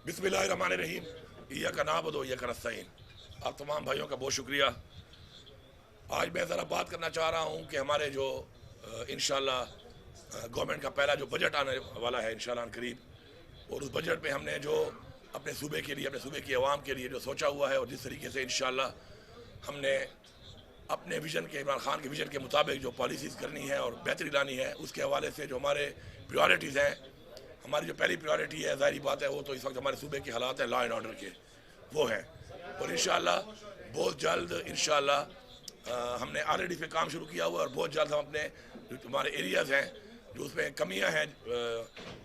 बिस्मिल्लाहिर्रहमानिर्रहीम। इय्याका नअबुदु व इय्याका नस्तईन। आप तमाम भाइयों का बहुत शुक्रिया। आज मैं ज़रा बात करना चाह रहा हूँ कि हमारे जो इंशाल्लाह गवर्नमेंट का पहला जो बजट आने वाला है इंशाल्लाह करीब, और उस बजट में हमने जो अपने सूबे के लिए, अपने सूबे की आवाम के लिए जो सोचा हुआ है और जिस तरीके से इंशाल्लाह हमने अपने विज़न के, इमरान खान के विज़न के मुताबिक जो पॉलिसीज़ करनी है और बेहतरी लानी है, उसके हवाले से जो हमारे प्रायोरिटीज़ हैं, हमारी जो पहली प्रायोरिटी है, ज़ाहिर बात है वो तो इस वक्त हमारे सूबे के हालात हैं लॉ एंड ऑर्डर के, वो हैं। और इंशाल्लाह बहुत जल्द इंशाल्लाह हमने ऑलरेडी इस पर काम शुरू किया हुआ है और बहुत जल्द हम अपने जो हमारे एरियाज़ हैं जो उसमें कमियां हैं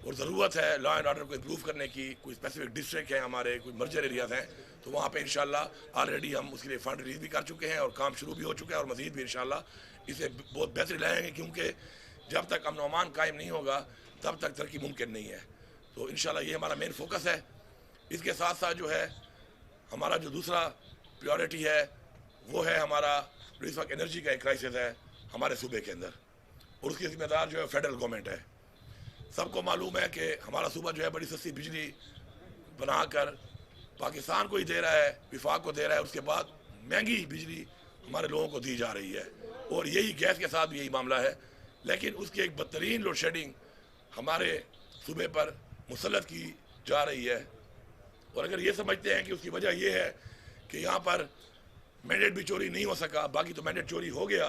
और ज़रूरत है लॉ एंड ऑर्डर को इम्प्रूव करने की, कोई स्पेसिफिक डिस्ट्रिक्ट हैं हमारे, कोई मर्जर एरियाज़ हैं, तो वहाँ पे इंशाल्लाह ऑलरेडी हम उसके लिए फ़ंड रिलीज़ भी कर चुके हैं और काम शुरू भी हो चुका है और मज़ीद भी इंशाल्लाह इसे बहुत बेहतरी लाएँगे, क्योंकि जब तक अमन व अमान कायम नहीं होगा तब तक तरक्की मुमकिन नहीं है। तो इंशाल्लाह ये हमारा मेन फोकस है। इसके साथ साथ जो है हमारा जो दूसरा प्रायोरिटी है वो है हमारा जो इस वक्त एनर्जी का एक क्राइसिस है हमारे सूबे के अंदर, और उसकी जिम्मेदार जो है फेडरल गवर्नमेंट है। सबको मालूम है कि हमारा सूबा जो है बड़ी सस्ती बिजली बनाकर पाकिस्तान को ही दे रहा है, विफाक को दे रहा है, उसके बाद महंगी बिजली हमारे लोगों को दी जा रही है, और यही गैस के साथ भी यही मामला है। लेकिन उसकी एक बदतरीन लोड शेडिंग हमारे सूबे पर मुसल्लत की जा रही है, और अगर ये समझते हैं कि उसकी वजह यह है कि यहाँ पर मैंडेट भी चोरी नहीं हो सका, बाकी तो मैंडेट चोरी हो गया,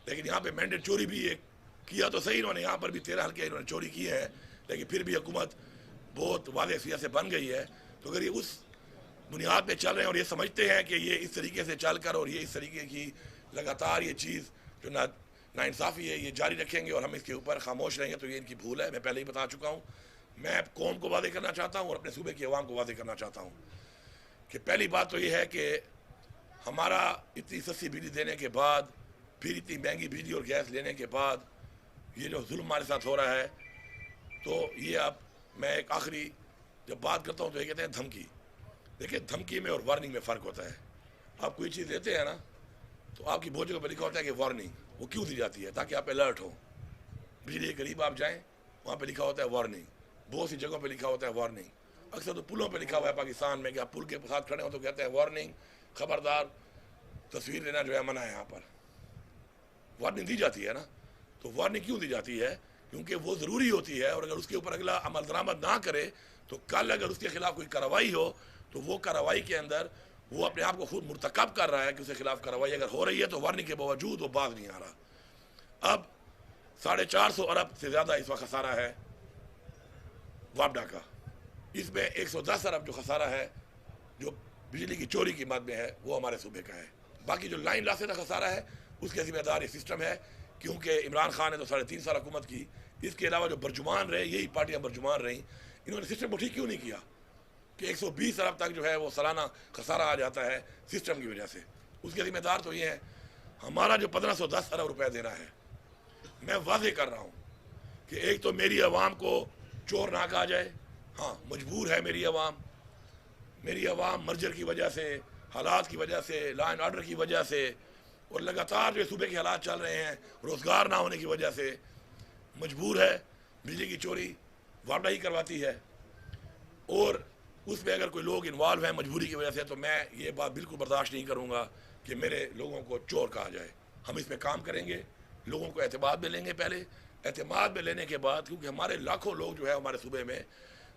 लेकिन यहाँ पे मैंडेट चोरी भी एक किया तो सही इन्होंने, यहाँ पर भी 13 हल्के इन्होंने चोरी किए हैं, लेकिन फिर भी हुकूमत बहुत वाज़ेह सियासत से बन गई है। तो अगर ये उस बुनियाद पे चल रहे हैं और ये समझते हैं कि ये इस तरीके से चल कर और ये इस तरीके की लगातार ये चीज़ जो नाइंसाफ़ी है ये जारी रखेंगे और हम इसके ऊपर खामोश रहेंगे, तो ये इनकी भूल है। मैं पहले ही बता चुका हूँ। मैं कौम को वादे करना चाहता हूँ और अपने सूबे की आवाम को वादे करना चाहता हूँ कि पहली बात तो ये है कि हमारा इतनी सस्ती बिजली देने के बाद, फिर इतनी महंगी बिजली और गैस लेने के बाद ये जो जुल्म हमारे साथ हो रहा है, तो ये अब मैं एक आखिरी जब बात करता हूँ तो ये कहते हैं धमकी। देखिए, धमकी में और वार्निंग में फ़र्क होता है। आप कोई चीज़ लेते हैं ना, तो आपकी बहुत जगह पर लिखा होता है कि वार्निंग, वो क्यों दी जाती है? ताकि आप अलर्ट हो। बिजली के करीब आप जाएँ, वहाँ पर लिखा होता है वार्निंग, बहुत सी जगहों पर लिखा होता है वार्निंग। अक्सर तो पुलों पर लिखा हुआ है पाकिस्तान में कि आप पुल के साथ खड़े हो तो कहते हैं वार्निंग, खबरदार, तस्वीर लेना जो है मना है। यहाँ पर वार्निंग दी जाती है ना, तो वार्निंग क्यों दी जाती है? क्योंकि वो ज़रूरी होती है, और अगर उसके ऊपर अगला अमल दरामद ना करे तो कल अगर उसके खिलाफ कोई कार्रवाई हो तो वो कार्रवाई के अंदर वो अपने आप को खुद मुर्तकब कर रहा है कि उसके खिलाफ कार्रवाई अगर हो रही है तो वार्निंग के बावजूद वो बाज नहीं आ रहा। अब 450 अरब से ज़्यादा इस वक्त खसारा है वापडा का, इसमें 110 अरब जो खसारा है जो बिजली की चोरी की मद में है वो हमारे सूबे का है। बाकी जो लाइन लासे का खसारा है उसके जिम्मेदार ये सिस्टम है, क्योंकि इमरान खान ने तो 3.5 साल हुकूमत की, इसके अलावा जो बरजुमान रहे, यही पार्टियां बरजुमान रहीं, इन्होंने सिस्टम को ठीक क्यों नहीं किया कि 120 अरब तक जो है वो सालाना खसारा आ जाता है सिस्टम की वजह से। उसके जिम्मेदार तो ये है। हमारा जो 1510 अरब रुपये देना है, मैं वादे कर रहा हूँ कि एक तो मेरी आवाम को चोर ना कहा जाए। हाँ, मजबूर है मेरी आवाम मर्जर की वजह से, हालात की वजह से, लॉ एंड ऑर्डर की वजह से, और लगातार जो सूबे के हालात चल रहे हैं रोज़गार ना होने की वजह से मजबूर है। बिजली की चोरी वापडा ही करवाती है, और उसमें अगर कोई लोग इन्वॉल्व हैं मजबूरी की वजह से, तो मैं ये बात बिल्कुल बर्दाश्त नहीं करूँगा कि मेरे लोगों को चोर कहा जाए। हम इस पर काम करेंगे, लोगों को एतमाद में लेंगे पहले, एतमाद में लेने के बाद, क्योंकि हमारे लाखों लोग जो है हमारे सूबे में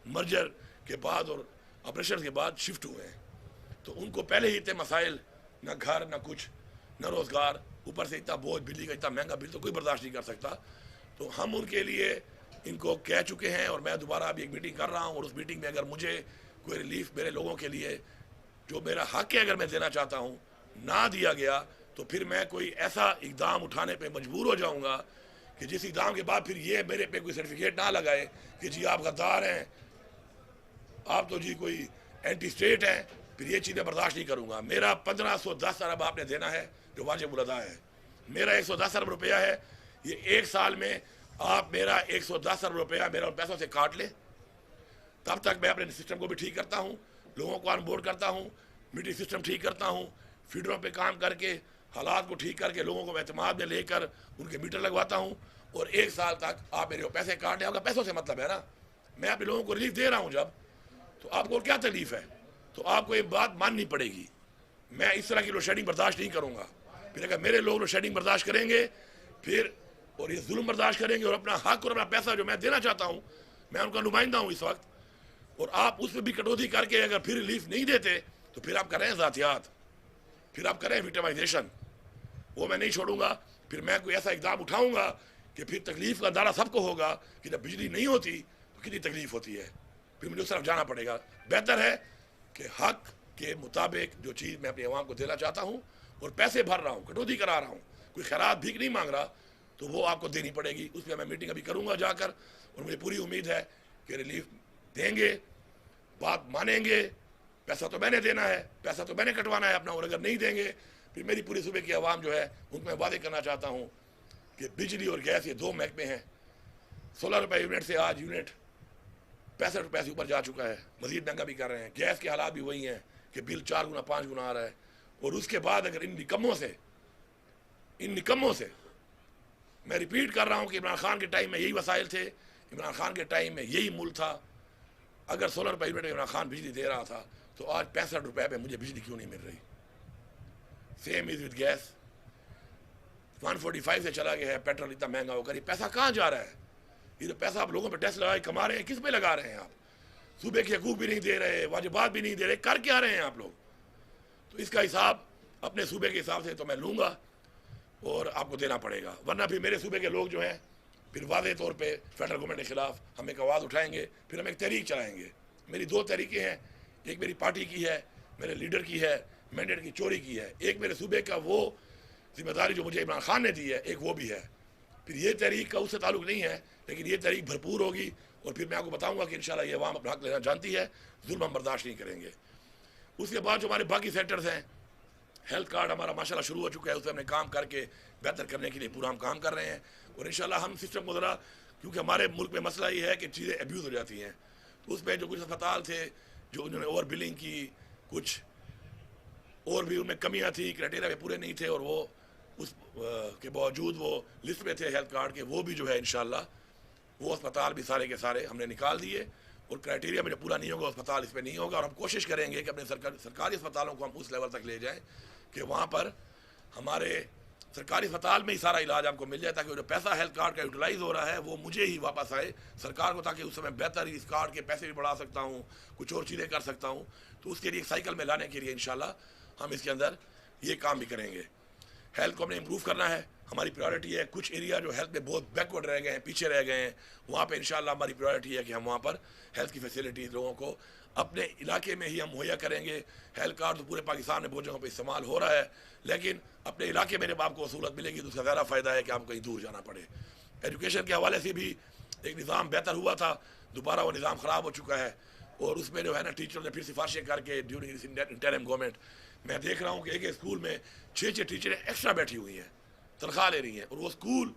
मर्जर के बाद और ऑपरेशन के बाद शिफ्ट हुए हैं, तो उनको पहले ही इतने मसाइल, ना घर ना कुछ, ना रोज़गार, ऊपर से इतना बोझ, बिजली का इतना महंगा बिल तो कोई बर्दाश्त नहीं कर सकता। तो हम उनके लिए इनको कह चुके हैं, और मैं दोबारा अभी एक मीटिंग कर रहा हूँ, और उस मीटिंग में अगर मुझे कोई रिलीफ मेरे लोगों के लिए जो मेरा हक है अगर मैं देना चाहता हूँ ना दिया गया, तो फिर मैं कोई ऐसा इकदाम उठाने पे मजबूर हो जाऊँगा कि जिस इकदाम के बाद फिर ये मेरे पे कोई सर्टिफिकेट ना लगाए कि जी आप गद्दार हैं, आप तो जी कोई एंटी स्टेट हैं, फिर ये चीज़ें बर्दाश्त नहीं करूँगा। मेरा 1510 अरब आपने देना है जो वाजिब अदा है, मेरा 110 अरब रुपया है, ये एक साल में आप मेरा 110 अरब रुपया मेरा पैसों से काट ले, तब तक मैं अपने सिस्टम को भी ठीक करता हूँ, लोगों को ऑनबोर्ड करता हूँ, मीटिंग सिस्टम ठीक करता हूँ, फीडरों पे काम करके हालात को ठीक करके लोगों को एतमाद में लेकर उनके मीटर लगवाता हूँ, और एक साल तक आप मेरे पैसे काट लें। आपका पैसों से मतलब है ना, मैं अपने लोगों को रिलीफ दे रहा हूँ जब, तो तो आपको क्या तकलीफ है? तो आपको ये बात माननी पड़ेगी। मैं इस तरह की लोड शेडिंग बर्दाश्त नहीं करूँगा। फिर अगर मेरे लोग लोड शेडिंग बर्दाश्त करेंगे फिर और ये जुल्म बर्दाश्त करेंगे और अपना हक और अपना पैसा जो मैं देना चाहता हूँ, मैं उनका नुमाइंदा हूँ इस वक्त, और आप उस पर भी कटौती करके अगर फिर रिलीफ नहीं देते तो फिर आप कर रहे हैं ज़ातियात, फिर आप कर रहे हैं विक्टिमाइजेशन। वो मैं नहीं छोड़ूंगा। फिर मैं कोई ऐसा इक़दाम उठाऊंगा कि फिर तकलीफ का अंदाज़ा सबको होगा कि जब बिजली नहीं होती तो कितनी तकलीफ होती है, फिर मुझे उस तरफ जाना पड़ेगा। बेहतर है कि हक के मुताबिक जो चीज़ मैं अपनी आवाम को देना चाहता हूँ और पैसे भर रहा हूँ, कटौती करा रहा हूँ, कोई खैरात भीख नहीं मांग रहा, तो वो आपको देनी पड़ेगी। उस पर मैं मीटिंग अभी करूँगा जाकर, और मुझे पूरी उम्मीद है कि रिलीफ देंगे, बात मानेंगे। पैसा तो मैंने देना है, पैसा तो मैंने कटवाना है अपना, और अगर नहीं देंगे फिर मेरी पूरी सूबे की आवाम जो है उनको मैं वादे करना चाहता हूँ कि बिजली और गैस ये दो महकमे हैं। 16 रुपये यूनिट से आज यूनिट 65 रुपये से ऊपर जा चुका है, मजीद महंगा भी कर रहे हैं। गैस के हालात भी वही हैं कि बिल 4 गुना 5 गुना आ रहा है। और उसके बाद अगर इन निकम्मों से मैं रिपीट कर रहा हूँ कि इमरान खान के टाइम में यही वसाइल थे, इमरान खान के टाइम में यही मुल्क था। अगर 16 रुपये यूनिट इमरान खान बिजली दे रहा था तो आज 65 रुपये पे मुझे बिजली क्यों नहीं मिल रही? सेम इज विद गैस, 145 से चला गया है, पेट्रोल इतना महंगा होकर ये पैसा कहाँ जा रहा है? ये तो पैसा आप लोगों पे टैक्स लगा कमा रहे हैं, किस पे लगा रहे हैं आप? सूबे के हकूक भी नहीं दे रहे, वाजिबात भी नहीं दे रहे, कर क्या रहे हैं आप लोग? तो इसका हिसाब अपने सूबे के हिसाब से तो मैं लूँगा और आपको देना पड़ेगा, वरना फिर मेरे सूबे के लोग जो हैं फिर वादे तौर पे फेडरल गवर्नमेंट के ख़िलाफ़ हम एक आवाज़ उठाएंगे, फिर हम एक तहरीक चलाएंगे। मेरी दो तहरीकें हैं, एक मेरी पार्टी की है, मेरे लीडर की है, मैंडेट की चोरी की है, एक मेरे सूबे का वो जिम्मेदारी जो मुझे इमरान खान ने दी है, एक वो भी है। फिर ये तहरीक का उससे ताल्लुक़ नहीं है, लेकिन ये तहरीक भरपूर होगी और फिर मैं आपको बताऊँगा कि इंशाल्लाह ये अवाम अपना हक लेना जानती है, जुल्म हम बर्दाश्त नहीं करेंगे। उसके बाद जो हमारे बाकी सेक्टर्स हैं, हेल्थ कार्ड हमारा माशाल्लाह शुरू हो चुका है, उस पर हमने काम करके बेहतर करने के लिए पूरा हम काम कर रहे हैं। और इंशाल्लाह हम सिस्टम को ज़रा, क्योंकि हमारे मुल्क में मसला ये है कि चीज़ें अब्यूज़ हो जाती हैं, तो उसमें जो कुछ अस्पताल थे जो उन्होंने ओवर बिलिंग की, कुछ और भी उनमें कमियां थी, क्राइटेरिया भी पूरे नहीं थे, और वो उस के बावजूद वो लिस्ट में थे हेल्थ कार्ड के, वो भी जो है इंशाल्लाह वो अस्पताल भी सारे के सारे हमने निकाल दिए। और क्राइटेरिया में जो पूरा नहीं होगा अस्पताल इस पर नहीं होगा। और हम कोशिश करेंगे कि अपने सरकारी अस्पतालों को हम उस लेवल तक ले जाएँ कि वहाँ पर हमारे सरकारी अस्पताल में ही सारा इलाज आपको मिल जाए, ताकि जो पैसा हेल्थ कार्ड का यूटिलाइज़ हो रहा है वो मुझे ही वापस आए सरकार को, ताकि उस समय बेहतर इस कार्ड के पैसे भी बढ़ा सकता हूँ, कुछ और चीज़ें कर सकता हूँ। तो उसके लिए साइकिल में लाने के लिए इंशाल्लाह हम इसके अंदर ये काम भी करेंगे। हेल्थ को हमने इम्प्रूव करना है, हमारी प्रायोरिटी है। कुछ एरिया जो हेल्थ में बहुत बैकवर्ड रह गए हैं, पीछे रह गए हैं, वहाँ पे इंशाल्लाह हमारी प्रायोरिटी है कि हम वहाँ पर हेल्थ की फैसिलिटीज़ लोगों को अपने इलाके में ही हम मुहैया करेंगे। हेल्थ कार्ड तो पूरे पाकिस्तान में बहुत जगहों पर इस्तेमाल हो रहा है, लेकिन अपने इलाके में जब आपको सहूलत मिलेगी तो उसका ज़्यादा फ़ायदा है कि आपको कहीं दूर जाना पड़े। एजुकेशन के हवाले से भी एक निज़ाम बेहतर हुआ था, दोबारा वो निज़ाम ख़राब हो चुका है। और उसमें जो है ना, टीचरों ने फिर सिफारिशें करके ड्यूरिंग दिस इंटरिम गवर्नमेंट, मैं देख रहा हूँ कि एक स्कूल में 6 टीचरें एक्स्ट्रा बैठी हुई हैं, तनख्वाह ले रही हैं, और वो स्कूल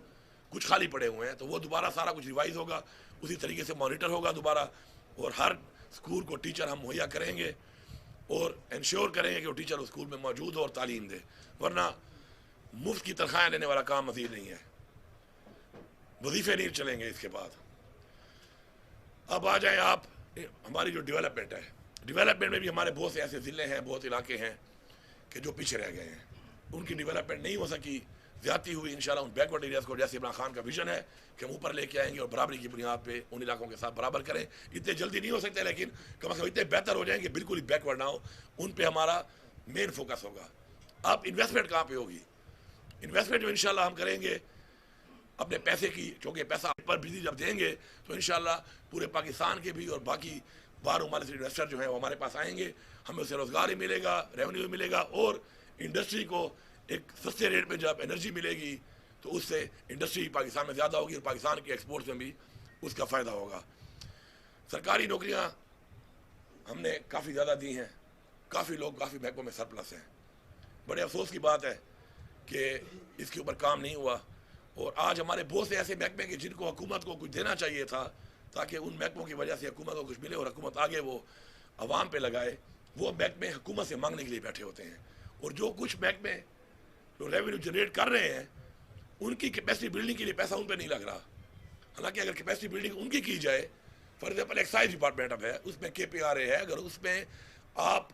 कुछ खाली पड़े हुए हैं। तो वो दोबारा सारा कुछ रिवाइज़ होगा, उसी तरीके से मॉनिटर होगा दोबारा, और हर स्कूल को टीचर हम मुहैया करेंगे और इंश्योर करेंगे कि वो टीचर उस स्कूल में मौजूद हो और तालीम दे। वरना मुफ्त की तनख्वाहें लेने वाला काम मज़ीद नहीं है, वजीफ़े नहीं चलेंगे इसके बाद। अब आ जाएँ आप हमारी जो डेवलपमेंट है, डेवलपमेंट में भी हमारे बहुत से ऐसे ज़िले हैं, बहुत इलाके हैं कि जो पीछे रह गए हैं, उनकी डेवलपमेंट नहीं हो सकी, ज़्यादती हुई। इंशाल्लाह उन बैकवर्ड एरियाज़ को, जैसे इमरान खान का विजन है कि हम ऊपर लेके आएंगे और बराबरी की बुनियाद पे उन इलाकों के साथ बराबर करें। इतने जल्दी नहीं हो सकते, लेकिन कम से कम इतने बेहतर हो जाएंगे, बिल्कुल ही बैकवर्ड ना हो। उन पे हमारा मेन फोकस होगा। अब इन्वेस्टमेंट कहाँ पे होगी? इन्वेस्टमेंट जो इंशाल्लाह हम करेंगे अपने पैसे की, चूँकि पैसा पर बिजली जब देंगे तो इंशाल्लाह पूरे पाकिस्तान के भी और बाकी बाहर मालिक से इन्वेस्टर जो है वो हमारे पास आएंगे, हमें उससे रोज़गार ही मिलेगा, रेवेन्यू भी मिलेगा, और इंडस्ट्री को एक सस्ते रेट में जब एनर्जी मिलेगी तो उससे इंडस्ट्री पाकिस्तान में ज़्यादा होगी और पाकिस्तान के एक्सपोर्ट्स में भी उसका फ़ायदा होगा। सरकारी नौकरियां हमने काफ़ी ज़्यादा दी हैं, काफ़ी लोग काफ़ी महकमों में सरप्लस हैं। बड़े अफसोस की बात है कि इसके ऊपर काम नहीं हुआ, और आज हमारे बहुत से ऐसे महकमे कि जिनको हुकूमत को कुछ देना चाहिए था, ताकि उन महकमों की वजह से हुकूमत को कुछ मिले और हुकूमत आगे वो आवाम पे लगाए, वो महकमे हुकूमत से मांगने के लिए बैठे होते हैं। और जो कुछ महकमे जो रेवेन्यू जनरेट कर रहे हैं, उनकी कैपेसिटी बिल्डिंग के लिए पैसा उन पर नहीं लग रहा। हालांकि अगर कैपेसिटी बिल्डिंग उनकी की जाए फॉर एग्जाम्पल एक्साइज डिपार्टमेंट अब है, उसमें KPRA है, अगर उसमें आप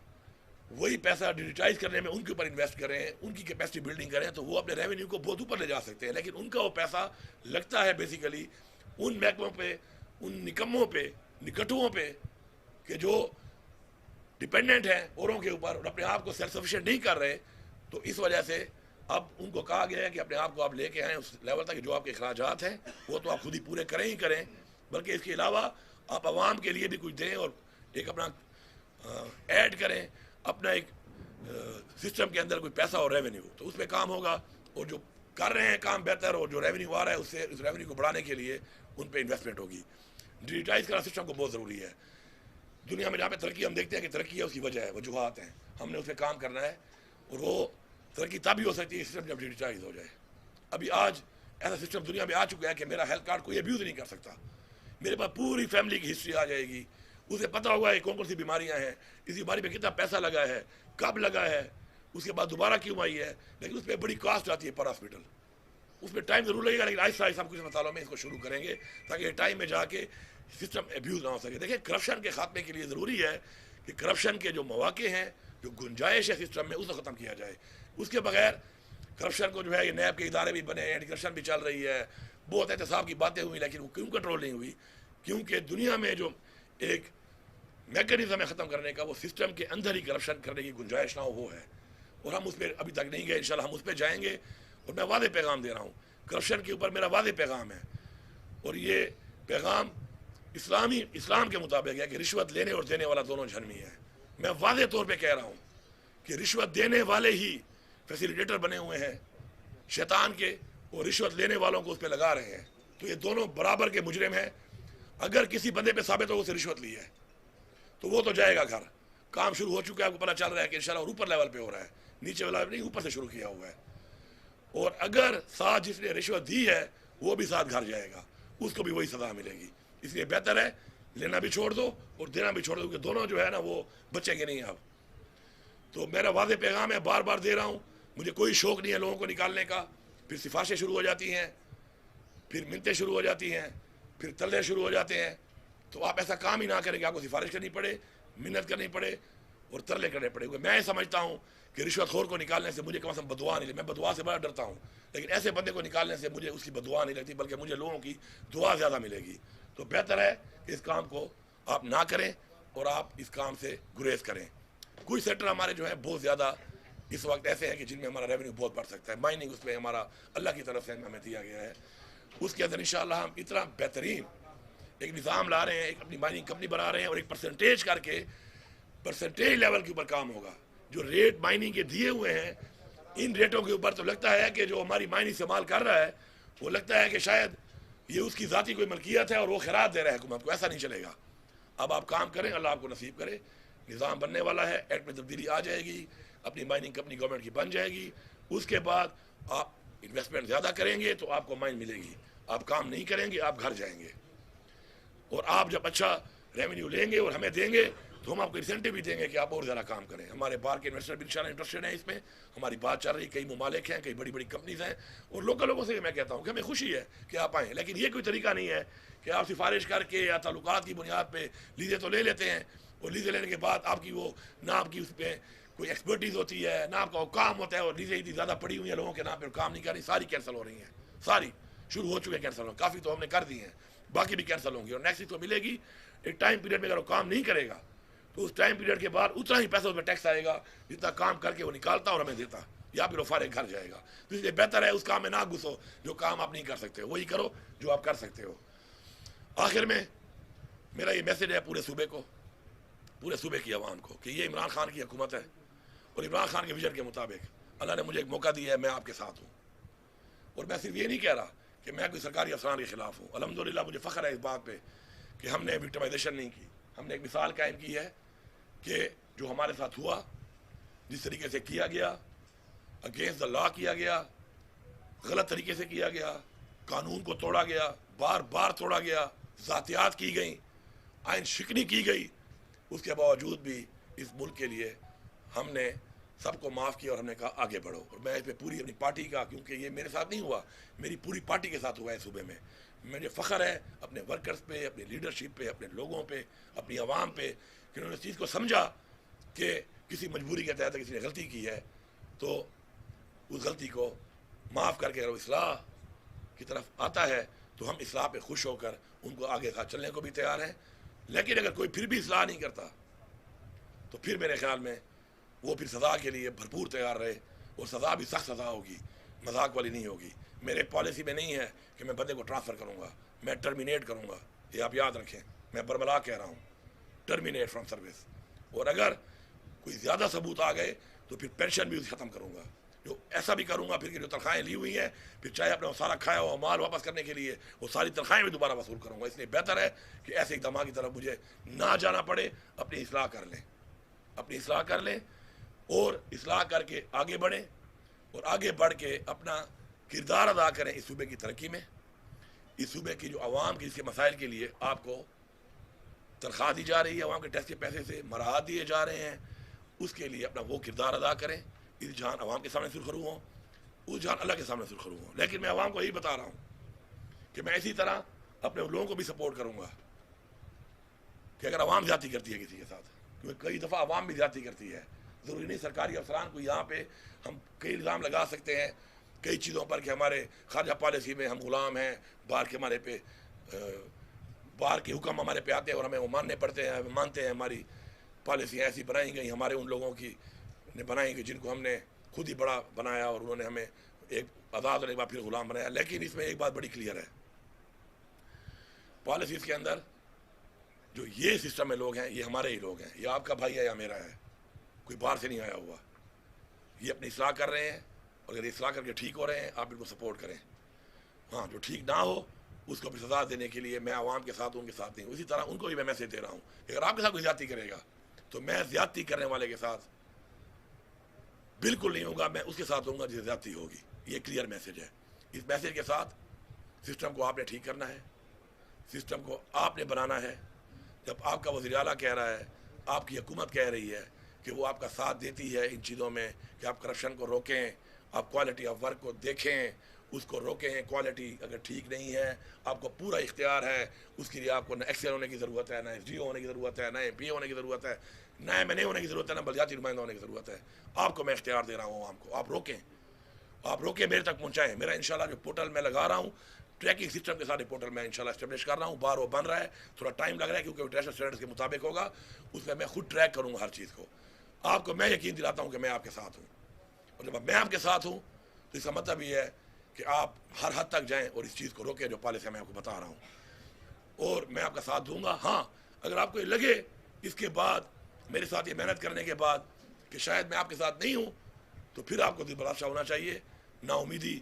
वही पैसा डिजिटाइज करने में उनके ऊपर इन्वेस्ट करें, उनकी कैपेसिटी बिल्डिंग करें, तो वो अपने रेवेन्यू को बहुत ऊपर ले जा सकते हैं। लेकिन उनका वो पैसा लगता है बेसिकली उन महकमों पे, उन निकम्मों पे, निकटुओं पे कि जो डिपेंडेंट हैं औरों के ऊपर और अपने आप को सेल्फ सफिशिएंट नहीं कर रहे। तो इस वजह से अब उनको कहा गया है कि अपने आप को आप लेके आएँ उस लेवल तक जो आपके अखराजात हैं वो तो आप खुद ही पूरे करें ही करें, बल्कि इसके अलावा आप आवाम के लिए भी कुछ दें और एक अपना ऐड करें अपना एक सिस्टम के अंदर कोई पैसा और रेवेन्यू, तो उसमें काम होगा। और जो कर रहे हैं काम बेहतर और जो रेवेन्यू आ रहा है उससे उस रेवेन्यू को बढ़ाने के लिए उन पर इन्वेस्टमेंट होगी। डिजिटाइज करना सिस्टम को बहुत ज़रूरी है। दुनिया में जहाँ पे तरक्की हम देखते हैं कि तरक्की है उसकी वजह है, वजूहात हैं, हमने उस पर काम करना है और वो तरक्की तभी हो सकती है सिस्टम जब डिजिटाइज हो जाए। अभी आज ऐसा सिस्टम दुनिया में आ चुका है कि मेरा हेल्थ कार्ड कोई अब्यूज़ नहीं कर सकता, मेरे पास पूरी फैमिली की हिस्ट्री आ जाएगी, उसे पता होगा कि कौन कौन सी बीमारियां हैं, इस बीमारी पे कितना पैसा लगा है, कब लगा है, उसके बाद दोबारा क्यों आई है। लेकिन उस पर बड़ी कॉस्ट आती है पर हॉस्पिटल, उसमें टाइम जरूर लगेगा, लेकिन आहिस्ता आहिस्ता हम कुछ मसालों में इसको शुरू करेंगे ताकि टाइम में जाके सिस्टम एब्यूज़ ना हो सके। देखिए करप्शन के खात्मे के लिए ज़रूरी है कि करप्शन के जो मौके हैं, जो गुंजाइश है सिस्टम में, उसको ख़त्म किया जाए। उसके बगैर करप्शन को जो है, ये नैब के इदारे भी बने, एंटी करप्शन भी चल रही है, बहुत एहतसाब की बातें हुई, लेकिन वो क्यों कंट्रोल नहीं हुई? क्योंकि दुनिया में जो एक मैकेनिज्म है ख़त्म करने का, वो सिस्टम के अंदर ही करप्शन करने की गुंजाइश ना हो, वो है। और हम उस पर अभी तक नहीं गए, इंशाल्लाह हम उस पर जाएंगे। और मैं वादे पैगाम दे रहा हूँ, करप्शन के ऊपर मेरा वादे पैगाम है और ये पैगाम इस्लाम के मुताबिक है कि रिश्वत लेने और देने वाला दोनों झरमी है। मैं वादे तौर पे कह रहा हूँ कि रिश्वत देने वाले ही फैसिलिटेटर बने हुए हैं शैतान के और रिश्वत लेने वालों को उस पर लगा रहे हैं, तो ये दोनों बराबर के मुजरिम हैं। अगर किसी बंदे पे साबित हो उसे रिश्वत ली है तो वो तो जाएगा घर, काम शुरू हो चुका है, आपको पता चल रहा है कि इंशाल्लाह ऊपर लेवल पे हो रहा है, नीचे वाला नहीं, ऊपर से शुरू किया हुआ है। और अगर साथ जिसने रिश्वत दी है वो भी साथ घर जाएगा, उसको भी वही सजा मिलेगी। इसलिए बेहतर है लेना भी छोड़ दो और देना भी छोड़ दो, क्योंकि दोनों जो है ना वो बचेंगे नहीं। अब तो मेरा वादे पैगाम है, बार बार दे रहा हूँ, मुझे कोई शौक नहीं है लोगों को निकालने का। फिर सिफारिशें शुरू हो जाती हैं, फिर मिन्नतें शुरू हो जाती हैं, फिर तल्ले शुरू हो जाते हैं। तो आप ऐसा काम ही ना करें कि आपको सिफारिश करनी पड़े, मिन्नत करनी पड़े और तरले करने पड़े। मैं समझता हूँ कि रिश्वतखोर को निकालने से मुझे कम से कम बदुआ नहीं, मैं बदुआ से बड़ा डरता हूँ, लेकिन ऐसे बंदे को निकालने से मुझे उसकी बदुआ नहीं लगती, बल्कि मुझे लोगों की दुआ ज़्यादा मिलेगी। तो बेहतर है कि इस काम को आप ना करें और आप इस काम से गुरेज करें। कुछ सेक्टर हमारे जो है बहुत ज़्यादा इस वक्त ऐसे हैं कि जिनमें हमारा रेवेन्यू बहुत बढ़ सकता है। माइनिंग उसमें हमारा अल्लाह की तरफ से हमें दिया गया है, उसके अंदर इंशाअल्लाह हम इतना बेहतरीन एक निज़ाम ला रहे हैं, एक अपनी माइनिंग कंपनी बना रहे हैं और एक परसेंटेज करके परसेंटेज लेवल के ऊपर काम होगा। जो रेट माइनिंग के दिए हुए हैं इन रेटों के ऊपर तो लगता है कि जो हमारी माइनिंग इस्तेमाल कर रहा है वो लगता है कि शायद ये उसकी ज़ाती कोई मलकियत है और वो खैरात दे रहा है हुकूमत को। ऐसा नहीं चलेगा। अब आप काम करें, अल्लाह आपको नसीब करे। निज़ाम बनने वाला है, एक्ट में तब्दीली आ जाएगी, अपनी माइनिंग कंपनी गवर्नमेंट की बन जाएगी। उसके बाद आप इन्वेस्टमेंट ज़्यादा करेंगे तो आपको माइन मिलेगी, आप काम नहीं करेंगे आप घर जाएंगे। और आप जब अच्छा रेवेन्यू लेंगे और हमें देंगे तो हम आपको इंसेंटिव भी देंगे कि आप और ज़्यादा काम करें। हमारे बाहर के इन्वेस्टर भी इंशाल्लाह इंटरेस्टेड हैं इसमें, हमारी बात चल रही, कई ममालिक हैं, कई बड़ी बड़ी कंपनीज हैं और लोकल लोगों से मैं कहता हूँ कि हमें खुशी है कि आप आएँ। लेकिन ये कोई तरीका नहीं है कि आप सिफारिश करके या ताल्लुकात की बुनियाद पर लीज़ें तो ले लेते हैं और लीज़ें लेने के बाद आपकी वो ना आपकी उस पर कोई एक्सपर्टीज़ होती है ना आपका वो काम होता है और लीज़ें इतनी ज़्यादा पड़ी हुई हैं लोगों के नाम पर, काम नहीं कर रही, सारी कैंसिल हो रही हैं, सारी शुरू हो चुके कैंसिल हो, काफ़ी तो हमने कर दी हैं, बाकी भी कैंसिल होंगी और नेक्स्ट तो मिलेगी। एक टाइम पीरियड में अगर वो काम नहीं करेगा तो उस टाइम पीरियड के बाद उतना ही पैसा उसमें टैक्स आएगा जितना काम करके वो निकालता और हमें देता, या फिर वो फारे घर जाएगा। तो इसलिए बेहतर है उस काम में ना घुसो जो काम आप नहीं कर सकते हो, वही करो जो आप कर सकते हो। आखिर में मेरा ये मैसेज है पूरे सूबे को, पूरे सूबे की आवाम को कि ये इमरान खान की हुकूमत है और इमरान खान के विजन के मुताबिक अल्लाह ने मुझे एक मौका दिया है, मैं आपके साथ हूँ। और मैं सिर्फ ये नहीं कह रहा कि मैं कोई सरकारी अफसरान के खिलाफ हूँ। अल्हम्दुलिल्लाह मुझे फ़ख्र है इस बात पे कि हमने विक्टिमाइजेशन नहीं की, हमने एक मिसाल कायम की है कि जो हमारे साथ हुआ, जिस तरीके से किया गया, अगेंस्ट द लॉ किया गया, गलत तरीके से किया गया, कानून को तोड़ा गया, बार बार तोड़ा गया, ज़ातियात की गई, आइन शिकनी की गई, उसके बावजूद भी इस मुल्क के लिए हमने सबको माफ़ किया और हमने कहा आगे बढ़ो। और मैं इस पर पूरी अपनी पार्टी का, क्योंकि ये मेरे साथ नहीं हुआ, मेरी पूरी पार्टी के साथ हुआ है सूबे में, मुझे फ़ख्र है अपने वर्कर्स पे, अपनी लीडरशिप पे, अपने लोगों पे, अपनी आवाम पे कि उन्होंने इस चीज़ को समझा कि किसी मजबूरी के तहत किसी ने गलती की है तो उस गलती को माफ़ करके अगर वो इस्लाह की तरफ आता है तो हम इस्लाह पे खुश होकर उनको आगे साथ चलने को भी तैयार हैं। लेकिन अगर कोई फिर भी इस्लाह नहीं करता तो फिर मेरे ख्याल में वो फिर सज़ा के लिए भरपूर तैयार रहे, और सज़ा भी सख्त सज़ा होगी, मजाक वाली नहीं होगी। मेरे पॉलिसी में नहीं है कि मैं बंदे को ट्रांसफ़र करूँगा, मैं टर्मिनेट करूँगा। ये आप याद रखें, मैं बरमला कह रहा हूँ, टर्मिनेट फ्रॉम सर्विस। और अगर कोई ज़्यादा सबूत आ गए तो फिर पेंशन भी ख़त्म करूँगा। जो ऐसा भी करूँगा फिर कि जो तनख्वाहें ली हुई हैं, फिर चाहे अपना सारा खाया हुआ माल वापस करने के लिए वो सारी तनख्वाहें भी दोबारा वसूल करूँगा। इसलिए बेहतर है कि ऐसे इक़दाम की तरफ मुझे ना जाना पड़े, अपनी इस्लाह कर लें, अपनी इस्लाह कर लें और इस्लाह करके आगे बढ़ें, और आगे बढ़ के अपना किरदार अदा करें इस सूबे की तरक्की में। इस सूबे की जो आवाम की इसके मसाइल के लिए आपको तनख्वाह दी जा रही है, आवाम के टैक्स के पैसे से मराहत दिए जा रहे हैं, उसके लिए अपना वो किरदार अदा करें। इस जहान आवाम के सामने सुरखरू हों, उस जहान अल्लाह के सामने सुरखरू हों। लेकिन मैं आवाम को यही बता रहा हूँ कि मैं इसी तरह अपने लोगों को भी सपोर्ट करूँगा कि अगर आवाम ज़्यादती करती है किसी के साथ, क्योंकि कई दफ़ा आवाम भी ज़्यादती करती है, ज़रूरी नहीं सरकारी अफसरान को यहाँ पे हम कई इल्ज़ाम लगा सकते हैं कई चीज़ों पर कि हमारे खारजा पॉलिसी में हम गुलाम हैं, बाहर के हमारे पे बाहर के हुक्म हमारे पे आते हैं और हमें वो मानने पड़ते हैं, हमें मानते हैं। हमारी पॉलिसी ऐसी बनाई गई हमारे उन लोगों की ने बनाई गई जिनको हमने खुद ही बड़ा बनाया और उन्होंने हमें एक आज़ाद होने के बाद फिर गुलाम बनाया। लेकिन इसमें एक बात बड़ी क्लियर है, पॉलिसीज़ के अंदर जो ये सिस्टम में लोग हैं ये हमारे ही लोग हैं, ये आपका भाई है या मेरा है, कोई बाहर से नहीं आया हुआ। ये अपनी इस्लाह कर रहे हैं और अगर इस्लाह करके ठीक हो रहे हैं आप इनको सपोर्ट करें। हाँ, जो ठीक ना हो उसको फिर सजा देने के लिए मैं आवाम के साथ हूँ, उनके साथ नहीं हूँ। इसी तरह उनको भी मैं मैसेज दे रहा हूँ, अगर आपके साथ कोई ज्यादती करेगा तो मैं ज्यादती करने वाले के साथ बिल्कुल नहीं होगा, मैं उसके साथ होऊंगा जिसे ज्यादती होगी। ये क्लियर मैसेज है। इस मैसेज के साथ सिस्टम को आपने ठीक करना है, सिस्टम को आपने बनाना है। जब आपका वज़ीर आला कह रहा है, आपकी हुकूमत कह रही है कि वो आपका साथ देती है इन चीज़ों में कि आप करप्शन को रोकें, आप क्वालिटी ऑफ वर्क को देखें, उसको रोकें। क्वालिटी अगर ठीक नहीं है आपको पूरा इख्तियार है, उसके लिए आपको न एक्सेल होने की ज़रूरत है, न SDO होने की ज़रूरत है, न MP होने की ज़रूरत है, न MNA होने की ज़रूरत है, न बलदियाती नुमाइंदा होने की ज़रूरत है। आपको मैं इख्तियार दे रहा हूँ आपको, आप रोकें, आप रोकें, मेरे तक पहुँचाएँ। मेरा इंशाल्लाह जो पोर्टल मैं लगा रहा हूँ, ट्रैकिंग सिस्टम के सारे पोर्टल मैं इंशाल्लाह एस्टेब्लिश कर रहा हूँ। बार वो बन रहा है, थोड़ा टाइम लग रहा है क्योंकि इंटरनेशनल स्टैंडर्ड्स के मुताबिक होगा, उसमें मैं खुद ट्रैक करूँगा हर चीज़ को। आपको मैं यकीन दिलाता हूँ कि मैं आपके साथ हूँ, और जब मैं आपके साथ हूँ तो इसका मतलब ये है कि आप हर हद तक जाएं और इस चीज़ को रोकें जो पॉलिसी मैं आपको बता रहा हूँ, और मैं आपका साथ दूंगा। हाँ, अगर आपको ये लगे इसके बाद मेरे साथ ये मेहनत करने के बाद कि शायद मैं आपके साथ नहीं हूँ, तो फिर आपको दिल बर्दाश्त होना चाहिए। नाउमीदी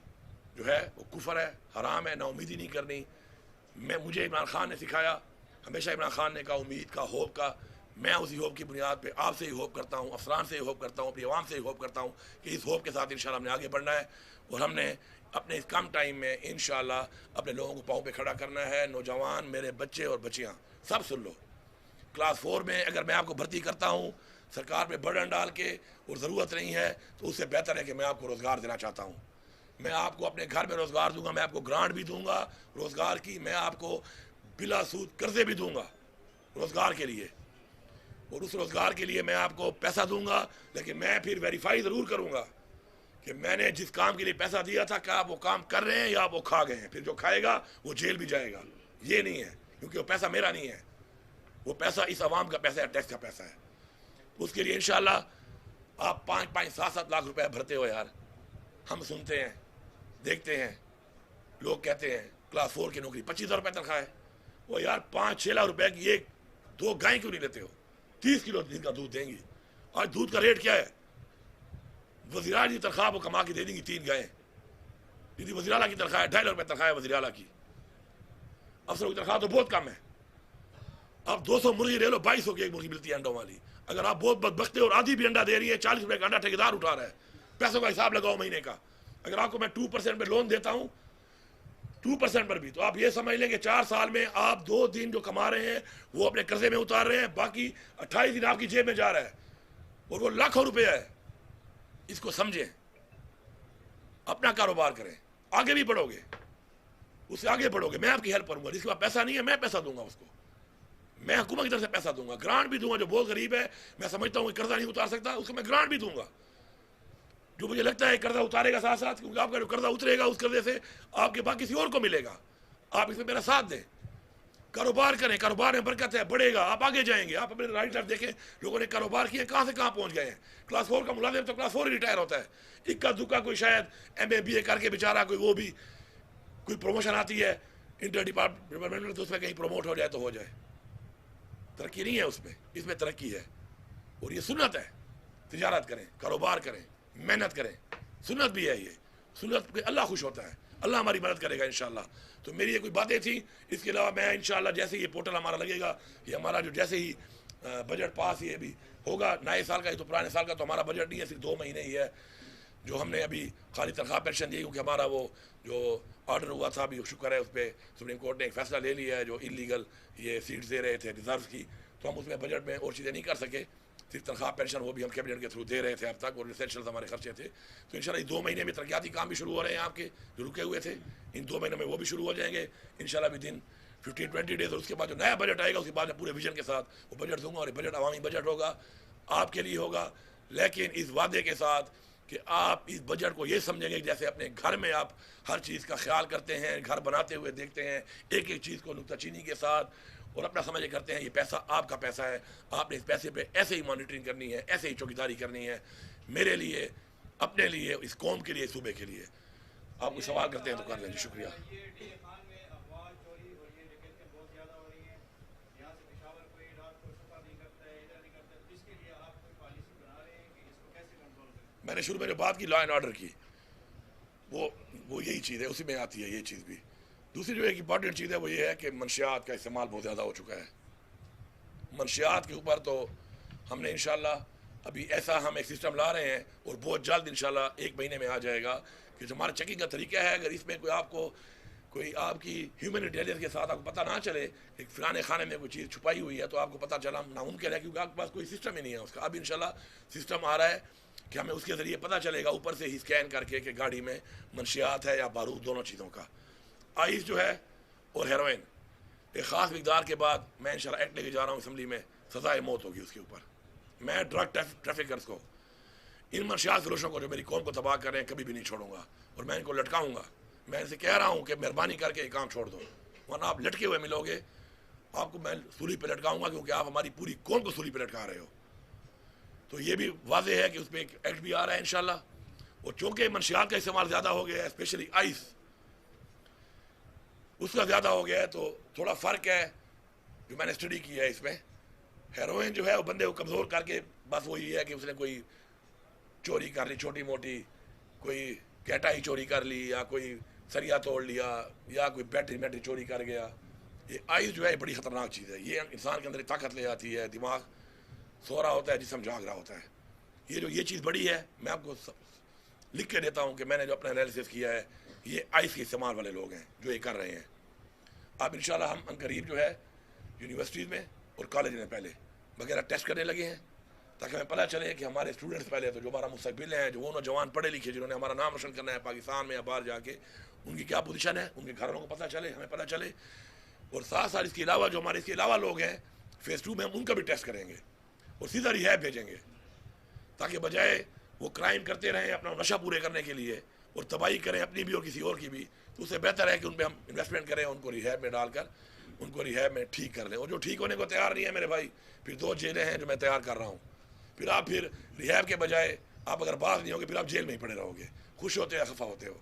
जो है वो कुफर है, हराम है, नाउमीदी नहीं करनी। मुझे इमरान खान ने सिखाया, हमेशा इमरान खान ने कहा उम्मीद का, होप का। मैं उसी होप की बुनियाद पे आपसे ही होप करता हूँ, अफसरान से ही होप करता हूँ, अपनी आवाम से ही होप करता हूँ कि इस होप के साथ इंशाल्लाह हमने आगे बढ़ना है, और हमने अपने इस कम टाइम में इंशाल्लाह अपने लोगों को पाँव पे खड़ा करना है। नौजवान, मेरे बच्चे और बच्चियाँ सब सुन लो, क्लास 4 में अगर मैं आपको भर्ती करता हूँ सरकार पे बर्डन डाल के और ज़रूरत नहीं है, तो उससे बेहतर है कि मैं आपको रोज़गार देना चाहता हूँ। मैं आपको अपने घर में रोज़गार दूंगा, मैं आपको ग्रांट भी दूंगा रोज़गार की, मैं आपको बिला सूद कर्जे भी दूंगा रोज़गार के लिए, और उस रोज़गार के लिए मैं आपको पैसा दूंगा। लेकिन मैं फिर वेरीफाई ज़रूर करूंगा कि मैंने जिस काम के लिए पैसा दिया था क्या आप वो काम कर रहे हैं या आप वो खा गए हैं। फिर जो खाएगा वो जेल भी जाएगा। ये नहीं है, क्योंकि वो पैसा मेरा नहीं है, वो पैसा इस आवाम का पैसा है, टैक्स का पैसा है। उसके लिए इंशाल्लाह आप 5-5, 7-7 लाख रुपए भरते हो यार। हम सुनते हैं, देखते हैं, लोग कहते हैं क्लास 4 की नौकरी 25,000 रुपये तनख्वाह है। वो यार 5-6 लाख रुपए की एक 2 गाय क्यों नहीं लेते हो? 30 किलो दिन का दूध देंगी। आज दूध का रेट क्या है? वज़ीर की तनख्वाह वो कमा के दे देंगी 3 गायें। यदि वज़ीर आला की तनख्वाह है 2.5 लाख रुपये तनख्वाह है वज़ीर आला की, अफसरों की तनख्वाह तो बहुत कम है। अब 200 मुर्गी ले लो, 2200 की एक मुर्गी मिलती है अंडों वाली। अगर आप बहुत बदबख्ते और आधी भी अंडा दे रही है, 40 रुपये का अंडा ठेकेदार उठा रहा है। पैसों का हिसाब लगाओ महीने का। अगर आपको मैं 2% पे लोन देता हूँ, 2% पर भी, तो आप ये समझ लें कि 4 साल में आप 2 दिन जो कमा रहे हैं वो अपने कर्जे में उतार रहे हैं, बाकी 28 दिन आपकी जेब में जा रहा है, और वो लाखों रुपया है। इसको समझें, अपना कारोबार करें, आगे भी बढ़ोगे। उससे आगे बढ़ोगे, मैं आपकी हेल्प करूँगा। जिसके पास पैसा नहीं है मैं पैसा दूंगा उसको, मैं हुकूमत की तरफ से पैसा दूंगा, ग्रांट भी दूंगा। जो बहुत गरीब है, मैं समझता हूँ कर्जा नहीं उतार सकता, उसको मैं ग्रांट भी दूंगा। जो मुझे लगता है कर्जा उतारेगा साथ साथ, क्योंकि आपका जो कर्जा उतरेगा उस कर्जे से आपके पास किसी और को मिलेगा। आप इसमें मेरा साथ दें, कारोबार करें, कारोबार में बरकत है, बढ़ेगा, आप आगे जाएंगे। आप अपने राइट लेफ्ट देखें, लोगों ने कारोबार किए, कहाँ से कहाँ पहुँच गए हैं। क्लास 4 का मुलाजिम तो क्लास 4 ही रिटायर होता है, इक्का दुक्का कोई शायद MA BA करके बेचारा कोई, वो भी कोई प्रमोशन आती है इंटर डिपार्टमेंट में, तो उसमें कहीं प्रमोट हो जाए तो हो जाए। तरक्की नहीं है उसमें, इसमें तरक्की है। और ये सुन्नत है, तिजारत करें, कारोबार करें, मेहनत करें, सुन्नत भी है ये। सुन्नत पे अल्लाह खुश होता है, अल्लाह हमारी मदद करेगा इंशाल्लाह। तो मेरी ये कोई बातें थी। इसके अलावा मैं इंशाल्लाह जैसे ये पोर्टल हमारा लगेगा, ये हमारा जो जैसे ही बजट पास ये भी होगा, नए साल का, ये तो पुराने साल का तो हमारा बजट नहीं है, सिर्फ 2 महीने ही है जो हमने अभी खाली तनख्वाह पेंशन दी, क्योंकि हमारा वो जो ऑर्डर हुआ था अभी शुक्र है उस पर सुप्रीम कोर्ट ने एक फैसला ले लिया है। जो इलीगल ये सीट्स दे रहे थे रिजर्व की, तो हम उसमें बजट में और चीज़ें नहीं कर सके, सिर्फ तनख्वाह पेंशन वो भी हम कैबिनेट के थ्रू दे रहे थे अब तक, और रिसेंशल्स हमारे खर्चे थे। तो इंशाल्लाह 2 महीने में तरक्याती काम भी शुरू हो रहे हैं आपके, जो रुके हुए थे, इन 2 महीनों में वो भी शुरू हो जाएंगे इंशाल्लाह भी दिन 15-20 डेज। और उसके बाद जो नया बजट आएगा उसके बाद मैं पूरे विजन के साथ वो बजट दूंगा, और ये बजट अवामी बजट होगा, आपके लिए होगा, लेकिन इस वादे के साथ कि आप इस बजट को ये समझेंगे जैसे अपने घर में आप हर चीज़ का ख्याल करते हैं, घर बनाते हुए देखते हैं एक एक चीज़ को नुक्ताचीनी के साथ, और अपना समझ करते हैं ये पैसा आपका पैसा है, आपने इस पैसे पे ऐसे ही मॉनिटरिंग करनी है, ऐसे ही चौकीदारी करनी है, मेरे लिए, अपने लिए, इस कौम के लिए, सूबे के लिए। आप कोई सवाल करते हैं तो कर लें जी, शुक्रिया। मैंने शुरू में जो बात की लॉ एंड ऑर्डर की, वो यही चीज़ है, उसी में आती है ये चीज़ भी। दूसरी जो एक इम्पॉर्टेंट चीज़ है वो ये है कि मंशियात का इस्तेमाल बहुत ज़्यादा हो चुका है। मंशियात के ऊपर तो हमने इंशाल्लाह अभी ऐसा हम एक सिस्टम ला रहे हैं, और बहुत जल्द इंशाल्लाह 1 महीने में आ जाएगा, कि जो हमारा चेकिंग का तरीका है, अगर इसमें कोई आपकी ह्यूमन इंटेलिजेंस के साथ आपको पता ना चले कि फलाने खाने में कोई चीज़ छुपाई हुई है, तो आपको पता चला नामुमकिन है, क्योंकि आपके पास कोई सिस्टम ही नहीं है उसका। अब इंशाल्लाह सिस्टम आ रहा है कि हमें उसके ज़रिए पता चलेगा ऊपर से ही स्कैन करके कि गाड़ी में मंशियात है या बारूद, दोनों चीज़ों का। आइस जो है और हेरोइन, एक ख़ास मकदार के बाद मैं इंशाल्लाह एक्ट लेके जा रहा हूँ असम्बली में, सज़ाए मौत होगी उसके ऊपर। मैं ड्रग ट्रैफिकर्स को, इन मंशियात फरोशों को जो मेरी कौम को तबाह कर रहे हैं, कभी भी नहीं छोड़ूंगा, और मैं इनको लटकाऊंगा। मैं इनसे कह रहा हूँ कि मेहरबानी करके ये काम छोड़ दो, वरना आप लटके हुए मिलोगे, आपको मैं सूली पे लटकाऊंगा, क्योंकि आप हमारी पूरी कौम को सूली पे लटका रहे हो। तो ये भी वाज़ेह है कि उस पर एक एक्ट भी आ रहा है इंशाल्लाह। और चूँकि मंशियात का इस्तेमाल ज़्यादा हो गया है, स्पेशली आइस उसका ज़्यादा हो गया है, तो थोड़ा फ़र्क है जो मैंने स्टडी की है इसमें। हेरोइन जो है वो बंदे को कमज़ोर करके, बस वो ये है कि उसने कोई चोरी कर ली छोटी मोटी, कोई कैटा ही चोरी कर ली, या कोई सरिया तोड़ लिया, या कोई बैटरी चोरी कर गया। ये आइस जो है बड़ी ख़तरनाक चीज़ है, ये इंसान के अंदर ताकत ले आती है, दिमाग सो रहा होता है, जिस्म जाग रहा होता है। ये चीज़ बड़ी है, मैं आपको लिख के देता हूँ कि मैंने जो अपना एनालिसिस किया है, ये आइस के इस्तेमाल वाले लोग हैं जो ये कर रहे हैं। अब इंशाल्लाह हम अनकरीब जो है यूनिवर्सिटीज़ में और कॉलेज में पहले वगैरह टेस्ट करने लगे हैं, ताकि हमें पता चले कि हमारे स्टूडेंट्स पहले तो जो हमारा मुस्तकबिल है, जो वो नौजवान पढ़े लिखे जिन्होंने हमारा नाम रोशन करना है पाकिस्तान में या बाहर जाके, उनकी क्या पोजीशन है, उनके घरों को पता चले, हमें पता चले। और साथ साथ इसके अलावा जो हमारे इसके अलावा लोग हैं फेज़ 2 में, हम उनका भी टेस्ट करेंगे और सीधा रिहैब भेजेंगे, ताकि बजाय वो क्राइम करते रहें अपना नशा पूरे करने के लिए और तबाही करें अपनी भी और किसी और की भी, तो उससे बेहतर है कि उन पर हम इन्वेस्टमेंट करें, उनको रिहैब में डालकर उनको रिहैब में ठीक कर लें। और जो ठीक होने को तैयार नहीं है मेरे भाई, फिर 2 जेलें हैं जो मैं तैयार कर रहा हूँ। फिर आप रिहैब के बजाय आप अगर बात नहीं होगे, फिर आप जेल में ही पड़े रहोगे, खुश होते हो खफा होते हो।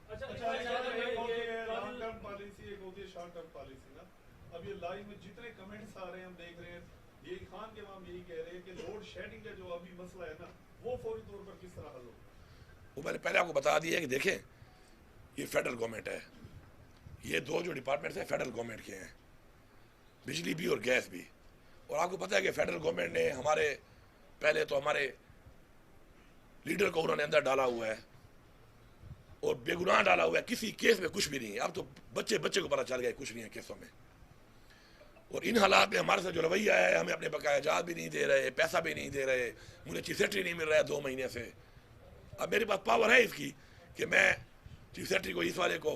अब ये लाइव में जितने कमेंट्स आ रहे हैं हम देख रहे हैं, ये खान के इमाम यही कह रहे हैं कि लोड शेडिंग का जो अभी मसला है ना, वो फौरी तौर पर किस तरह हल हो। वो मैंने पहले आपको बता दिया कि देखें ये फेडरल गवर्नमेंट है, ये 2 जो डिपार्टमेंट्स हैं फेडरल गवर्नमेंट के हैं, बिजली भी और गैस भी। और आपको पता है कि फेडरल गवर्नमेंट ने हमारे पहले तो हमारे लीडर को उन्होंने अंदर डाला हुआ है और बेगुनाह डाला हुआ है, किसी केस में कुछ भी नहीं है। अब तो बच्चे को पता चल गया कुछ नहीं है केसों में। और इन हालात में हमारे साथ जो रवैया है, हमें अपने बकाया जात भी नहीं दे रहे, पैसा भी नहीं दे रहे, मुझे चीफ सेक्रेटरी नहीं मिल रहा है 2 महीने से। अब मेरे पास पावर है इसकी कि मैं चीफ सेक्रेटरी को, इस वाले को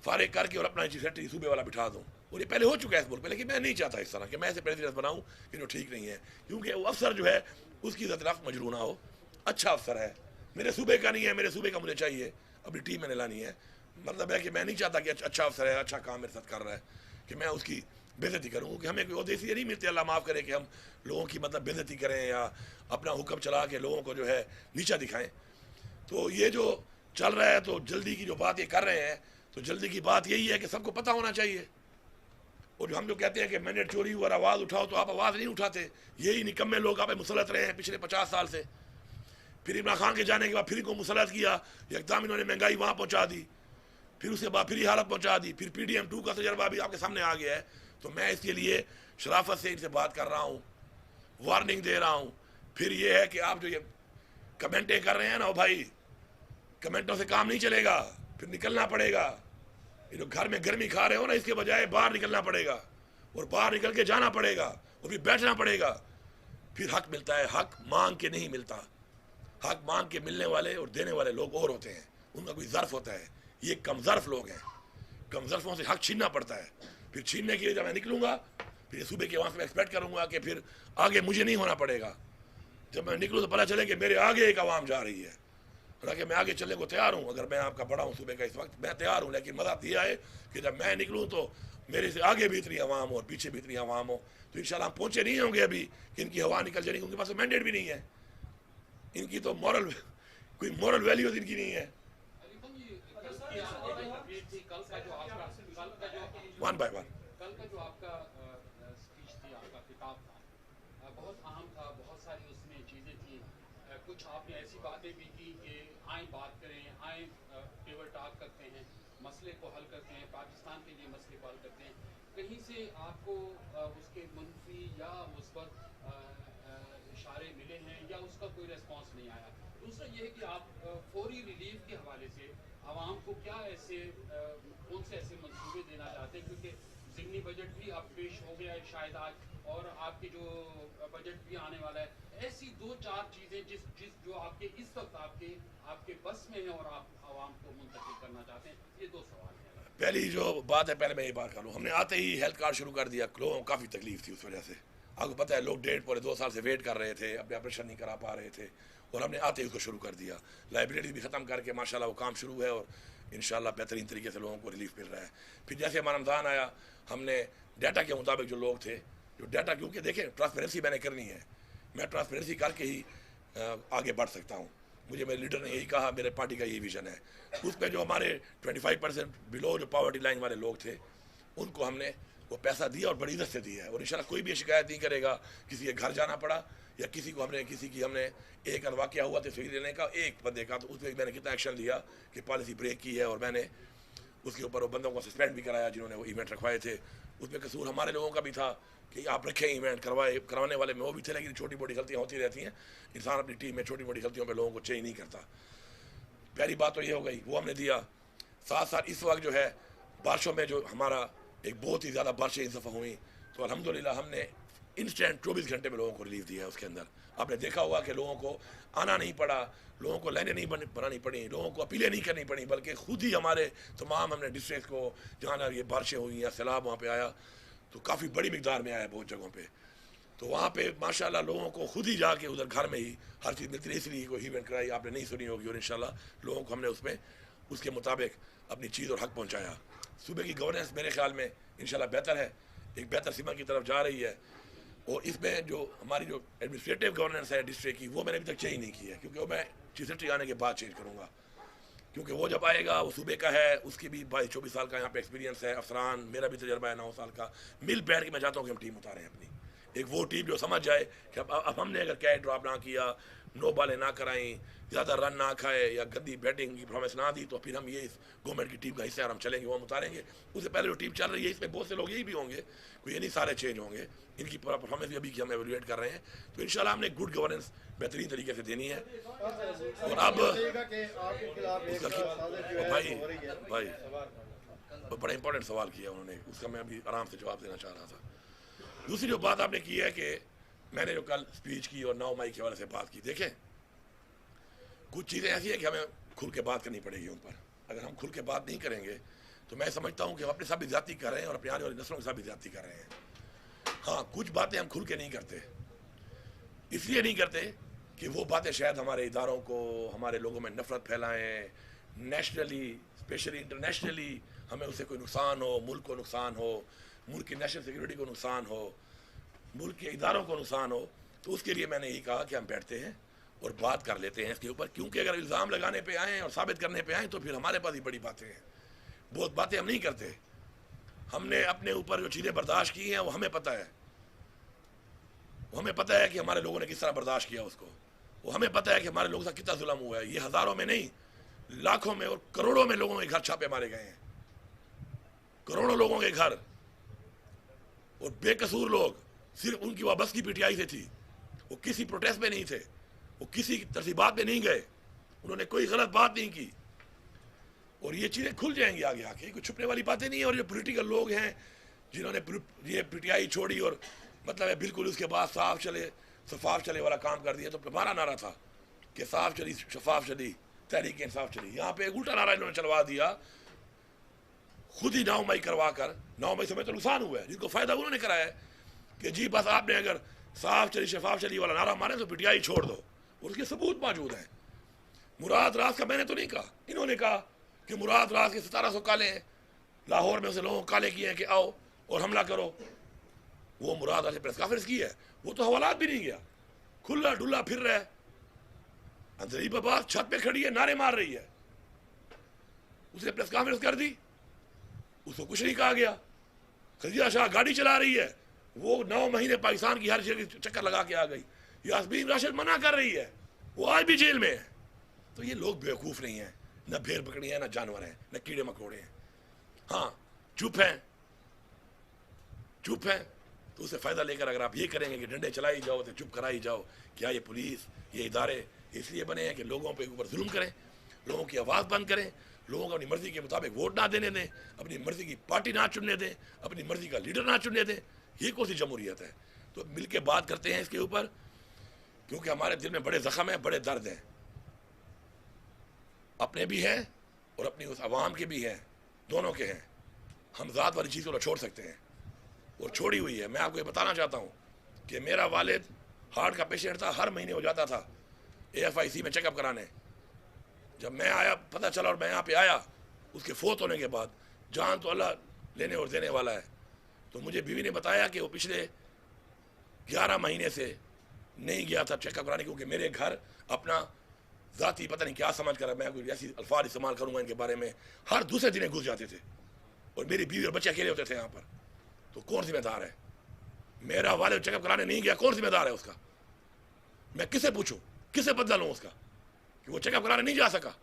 फारिग करके और अपना चीफ सेक्रेटरी सूबे वाला बिठा दूँ। और ये पहले हो चुका है इस मुल्क में, लेकिन मैं नहीं चाहता इस तरह कि मैं ऐसे प्रेसिडेंट बनाऊँ कि जो ठीक नहीं है, क्योंकि वो अफसर जो है उसकी तरफ मजरू ना हो। अच्छा अफसर है, मेरे सूबे का नहीं है, मेरे सूबे का मुझे चाहिए, अपनी टीम मैंने लानी है। मतलब है कि मैं नहीं चाहता कि अच्छा अफसर है, अच्छा काम मेरे साथ कर रहा है, कि मैं उसकी बेइज्जती करूँ। क्योंकि हमें कोई उद्देश्य ये नहीं मिलती, अल्लाह माफ़ करे, कि हम लोगों की मतलब बेइज्जती करें या अपना हुक्म चला के लोगों को जो है नीचा दिखाएं। तो ये जो चल रहा है, तो जल्दी की जो बात ये कर रहे हैं, तो जल्दी की बात यही है कि सबको पता होना चाहिए। और जो हम जो कहते हैं कि मैंडेट चोरी हुआ, आवाज़ उठाओ, तो आप आवाज़ नहीं उठाते। यही निकम्मे लोग आप पे मुसलत रहे हैं पिछले 50 साल से। फिर इमरान खान के जाने के बाद फिर इनको मुसलत किया, एकदम इन्होंने महंगाई वहाँ पहुँचा दी, फिर उसके बाद फिर ही हालत पहुँचा दी, फिर PDM2 का तजर्बा भी आपके सामने आ गया है। तो मैं इसके लिए शराफत से इनसे बात कर रहा हूँ, वार्निंग दे रहा हूँ। फिर ये है कि आप जो ये कमेंटें कर रहे हैं ना भाई, कमेंटों से काम नहीं चलेगा, फिर निकलना पड़ेगा। ये जो घर में गर्मी खा रहे हो ना, इसके बजाय बाहर निकलना पड़ेगा, और बाहर निकल के जाना पड़ेगा, और फिर बैठना पड़ेगा। फिर हक मिलता है, हक मांग के नहीं मिलता। हक मांग के मिलने वाले और देने वाले लोग और होते हैं, उनका कोई ज़र्फ होता है। ये कमज़र्फ लोग हैं, कमज़र्फों से हक छीनना पड़ता है। फिर छीनने के लिए जब मैं निकलूँगा, फिर सूबे के वहाँ से मैं एक्सपेक्ट करूँगा कि फिर आगे मुझे नहीं होना पड़ेगा। जब मैं निकलूँ तो पता चले कि मेरे आगे एक आवाम जा रही है, हालांकि मैं आगे चलने को तैयार हूँ। अगर मैं आपका बड़ा हूँ सूबे का इस वक्त, मैं तैयार हूँ, लेकिन मज़ा यह है कि जब मैं निकलूँ तो मेरे से आगे भी इतनी आवाम हो और पीछे भी इतनी आवाम हो। तो इंशाल्लाह हम पहुँचे नहीं होंगे अभी कि इनकी हवा निकल जाएगी, उनके पास मैंडेट भी नहीं है, इनकी तो कोई मॉरल वैल्यूज इनकी नहीं है। वन बाय वन कल का जो आपका स्पीच थी, आपका खिताब था, बहुत अहम था, बहुत सारी उसमें चीज़ें थी। कुछ आपने ऐसी बातें भी की कि आए बात करें, आए टेबल टॉक करते हैं, मसले को हल करते हैं, पाकिस्तान के लिए मसले को हल करते हैं। कहीं से आपको उसके मनफी या मुस्बत इशारे मिले हैं या उसका कोई रिस्पांस नहीं आया? दूसरा ये है कि आप फौरी रिलीफ के हवाले से आवाम को क्या ऐसे कौन से ऐसे मंसूबे देना चाहते हैं, क्योंकि ज़िमनी बजट भी अब पेश हो गया है शायद आज, और आपके जो बजट भी आने वाला है। ऐसी 2-4 चीज़ें जो आपके इस वक्त आपके बस में है और आप आवाम को मुंतकिल करना चाहते हैं। ये 2 सवाल हैं। पहली जो बात है, पहले मैं ये बात करूँ, हमने आते ही हेल्थ कार्ड शुरू कर दिया। लोगों को काफ़ी तकलीफ थी उस वजह से, आपको पता है, लोग पूरे 2 साल से वेट कर रहे थे, अपने ऑपरेशन नहीं करा पा रहे थे, और हमने आते ही उसको शुरू कर दिया। लाइब्रेरी भी ख़त्म करके माशाल्लाह वो काम शुरू है, और इंशाल्लाह बेहतरीन तरीके से लोगों को रिलीफ मिल रहा है। फिर जैसे हमारा रमज़ान आया, हमने डाटा के मुताबिक जो लोग थे, जो डाटा, क्योंकि देखें ट्रांसपेरेंसी मैंने करनी है, मैं ट्रांसपेरेंसी करके ही आगे बढ़ सकता हूँ। मुझे मेरे लीडर ने यही कहा, मेरे पार्टी का यही विज़न है। उसमें जो हमारे 25% बिलो जो पॉवर्टी लाइन वाले लोग थे, उनको हमने वो पैसा दिया और बड़ी इज्जत से दिया है। और इंशाल्लाह कोई भी शिकायत नहीं करेगा। किसी के घर जाना पड़ा या किसी की हमने एक वाक़या हुआ तो सही लेने का एक बंदे का, तो उसमें मैंने कितना एक्शन लिया कि पॉलिसी ब्रेक की है, और मैंने उसके ऊपर वो बंदों को सस्पेंड भी कराया जिन्होंने वो इवेंट रखवाए थे। उसमें कसूर हमारे लोगों का भी था कि आप रखें इवेंट, करवाने वाले में वो भी थे, लेकिन छोटी मोटी गलतियाँ होती रहती हैं। इंसान अपनी टीम में छोटी मोटी गलतियों पर लोगों को चेंज नहीं करता। पहली बात तो ये हो गई, वो हमने दिया। साथ साथ इस वक्त जो है बारिशों में जो हमारा एक बहुत ही ज़्यादा बारिशें इस दफ़ा हुई, तो अल्हम्दुलिल्लाह हमने इंस्टेंट 24 घंटे में लोगों को रिलीफ दिया है। उसके अंदर आपने देखा होगा कि लोगों को आना नहीं पड़ा, लोगों को लाइनें नहीं बनानी पड़ी, लोगों को अपीलें नहीं करनी पड़ी, बल्कि खुद ही हमारे तमाम हमने डिस्ट्रिक्ट को, जहाँ ये बारिशें हुई या सैलाब वहाँ पे आया, तो काफ़ी बड़ी मिकदार में आया बहुत जगहों पे, तो वहाँ पे माशाल्लाह लोगों को खुद ही जाके उधर घर में ही हर चीज़ मिलती रही। इसलिए कोई इवेंट कराई आपने नहीं सुनी होगी, और इंशाल्लाह लोगों को हमने उसमें उसके मुताबिक अपनी चीज़ और हक पहुँचाया। सूबे की गवर्नेंस मेरे ख्याल में इंशाल्लाह बेहतर है, एक बेहतर सीमा की तरफ जा रही है। और इसमें जो हमारी जो एडमिनिस्ट्रेटिव गवर्नेंस है डिस्ट्रिक्ट की, वो मैंने अभी तक चेंज नहीं की है, क्योंकि वो मैं चीफ सेक्रेटरी आने के बाद चेंज करूँगा। क्योंकि वो जब आएगा, वो सूबे का है, उसकी भी 22-24 साल का यहाँ पे एक्सपीरियंस है, अफसरान, मेरा भी तजर्बा है 9 साल का। मिल बैठ के मैं चाहता हूँ कि हम टीम उतारें अपनी, एक वो टीम जो समझ जाए कि अब हमने अगर कैच ड्रॉप ना किया, नो बॉलें ना कराई, ज़्यादा रन ना खाए या गंदी बैटिंग की परफॉर्मेंस ना दी, तो फिर हम ये इस गवर्नमेंट की टीम का हिस्सा हम चलेंगे, वो हम उतारेंगे। उससे पहले जो टीम चल रही है, इसमें बहुत से लोग यही भी होंगे, कोई ये नहीं सारे चेंज होंगे, इनकी परफॉर्मेंस भी अभी की हम एवेलुएट कर रहे हैं। तो इंशाल्लाह हमने गुड गवर्नेंस बेहतरीन तरीके से देनी है। और अब भाई बड़ा इंपॉर्टेंट सवाल किया उन्होंने, उसका मैं अभी आराम से जवाब देना चाह रहा था। दूसरी जो बात आपने की है कि मैंने जो कल स्पीच की और 9 मई के हवाले से बात की, देखें कुछ चीज़ें ऐसी हैं कि हमें खुल के बात करनी पड़ेगी उन पर। अगर हम खुल के बात नहीं करेंगे तो मैं समझता हूँ कि हम अपने साथ भी ज्यादती कर रहे हैं और अपने आने वाली नस्लों के साथ भी ज्यादती कर रहे हैं। हाँ, कुछ बातें हम खुल के नहीं करते, इसलिए नहीं करते कि वो बातें शायद हमारे इदारों को, हमारे लोगों में नफरत फैलाएं, नेशनली स्पेशली इंटरनेशनली हमें उससे कोई नुकसान हो, मुल्क को नुकसान हो, मुल्क की नेशनल सिक्योरिटी को नुकसान हो, मुल्क के इदारों को नुकसान हो। तो उसके लिए मैंने यही कहा कि हम बैठते हैं और बात कर लेते हैं इसके ऊपर, क्योंकि अगर इल्ज़ाम लगाने पे आएँ और साबित करने पे आएँ तो फिर हमारे पास ही बड़ी बातें हैं। बहुत बातें हम नहीं करते, हमने अपने ऊपर जो चीज़ें बर्दाश्त की हैं वो हमें पता है, वो हमें पता है कि हमारे लोगों ने किस तरह बर्दाश्त किया उसको, वो हमें पता है कि हमारे लोगों से कितना जुल्म हुआ है। ये हज़ारों में नहीं, लाखों में और करोड़ों में लोगों के घर छापे मारे गए हैं, करोड़ों लोगों के घर, और बेकसूर लोग, सिर्फ उनकी वाबस्तगी पीटीआई से थी, वो किसी प्रोटेस्ट में नहीं थे, वो किसी तरसीबात में नहीं गए, उन्होंने कोई गलत बात नहीं की। और ये चीज़ें खुल जाएंगी आगे आके, कोई छुपने वाली बातें नहीं है। और जो पॉलिटिकल लोग हैं जिन्होंने ये पीटीआई छोड़ी और मतलब है बिल्कुल उसके बाद शफाफ चले वाला काम कर दिया, तो हमारा नारा था कि साफ चली शफाफ चली तहरीक इंसाफ चली, यहाँ पे एक उल्टा नारा इन्होंने चलवा दिया, खुद ही 9 मई करवा कर। 9 मई समय तो नुकसान हुआ है, जिनको फ़ायदा उन्होंने कराया है कि जी बस आपने अगर साफ चली शफाफ चली वाला नारा मारे तो पीटीआई छोड़ दो, और उसके सबूत मौजूद हैं। मुराद राज का मैंने तो नहीं कहा, इन्होंने कहा कि मुराद राज के 1700 काले हैं, लाहौर में उसे लोगों को काले किए हैं कि आओ और हमला करो। वो मुराद राज ने प्रेस कॉन्फ्रेंस की है, वो तो हवालात भी नहीं गया, खुला डुल्ला फिर रहा है। अंजरीब अब्बास छत पे खड़ी है, नारे मार रही है, उसने प्रेस कॉन्फ्रेंस कर दी, उसको कुछ नहीं कहा गया। खदीजा शाह गाड़ी चला रही है, वो 9 महीने पाकिस्तान की हर जगह चक्कर लगा के आ गई। यास्मीन राशिद मना कर रही है, वो आज भी जेल में है। तो ये लोग बेवकूफ़ नहीं हैं, न भेड़ बकरी हैं, न जानवर हैं, न कीड़े मकोड़े हैं। हाँ, चुप हैं, चुप हैं, तो उससे फ़ायदा लेकर अगर आप ये करेंगे कि डंडे चलाई जाओ तो चुप कराई जाओ, क्या ये पुलिस, ये इदारे इसलिए बने हैं कि लोगों पे ऊपर जुल्म करें, लोगों की आवाज़ बंद करें, लोगों को अपनी मर्ज़ी के मुताबिक वोट ना देने दें, अपनी मर्ज़ी की पार्टी ना चुनने दें, अपनी मर्ज़ी का लीडर ना चुनने दें। ये कौन सी जमहूरियत है? तो मिल के बात करते हैं इसके ऊपर, क्योंकि हमारे दिल में बड़े ज़ख्म हैं, बड़े दर्द हैं, अपने भी हैं और अपनी उस आवाम के भी हैं, दोनों के हैं। हम ज़ात वाली चीज़ को छोड़ सकते हैं और छोड़ी हुई है। मैं आपको ये बताना चाहता हूँ कि मेरा वालिद हार्ट का पेशेंट था, हर महीने हो जाता था AFIC में चेकअप कराने। जब मैं आया, पता चला और मैं यहाँ पे आया उसके फोत होने के बाद, जान तो अल्लाह लेने और देने वाला है, तो मुझे बीवी ने बताया कि वो पिछले 11 महीने से नहीं गया था चेकअप कराने, क्योंकि मेरे घर अपना ज़ाती पता नहीं क्या समझ कर, मैं कोई ऐसी अल्फाज इस्तेमाल करूँगा इनके बारे में, हर दूसरे दिन घुस जाते थे और मेरी बीवी और बच्चे अकेले होते थे यहाँ पर। तो कौन जिम्मेदार है? मेरा वालिद चेकअप कराने नहीं गया, कौन जिम्मेदार है उसका? मैं किसे पूछूं, किसे बदला लूँ उसका कि वो चेकअप कराने नहीं जा सका?